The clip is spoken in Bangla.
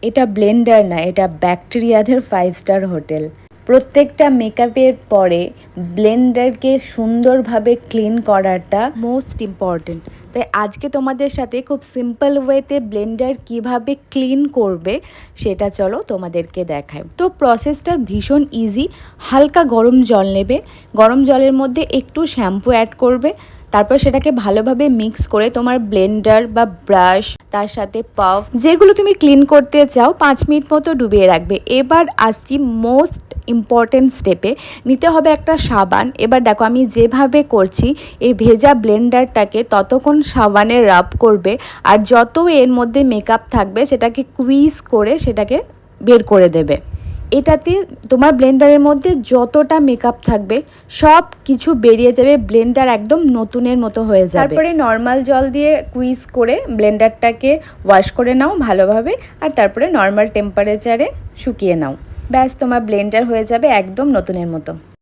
এটা ব্লেন্ডার না, এটা ব্যাকটেরিয়াদের 5 স্টার হোটেল। প্রত্যেকটা মেকআপের পরে ব্লেন্ডারকে সুন্দরভাবে ক্লিন করাটা মোস্ট ইম্পর্টেন্ট। তাই আজকে তোমাদের সাথে খুব সিম্পল ওয়েতে ব্লেন্ডার কিভাবে ক্লিন করবে সেটা চলো তোমাদেরকে দেখাই। তো প্রসেসটা ভীষণ ইজি। হালকা গরম জল নেবে, গরম জলের মধ্যে একটু শ্যাম্পু অ্যাড করবে, তারপর সেটাকে ভালোভাবে মিক্স করে তোমার ব্লেন্ডার বা ব্রাশ তার সাথে পাফ যেগুলো তুমি ক্লিন করতে চাও 5 মিনিট মতো ডুবিয়ে রাখবে। এবার আসছি মোস্ট ইম্পর্টেন্ট স্টেপে, নিতে হবে একটা সাবান। এবার দেখো আমি যেভাবে করছি, এই ভেজা ব্লেন্ডারটাকে ততক্ষণ সাবানে রাব করবে, আর যত এর মধ্যে মেকআপ থাকবে সেটাকে কুইজ করে সেটাকে বের করে দেবে। এটাতে তোমার ব্লেন্ডারের মধ্যে যতটা মেকআপ থাকবে সব কিছু বেরিয়ে যাবে, ব্লেন্ডার একদম নতুনের মতো হয়ে যাবে। তারপরে নর্মাল জল দিয়ে কুইজ করে ব্লেন্ডারটাকে ওয়াশ করে নাও ভালোভাবে, আর তারপরে নর্মাল টেম্পারেচারে শুকিয়ে নাও। ব্যাস, তোমার ব্লেন্ডার হয়ে যাবে একদম নতুনের মতো।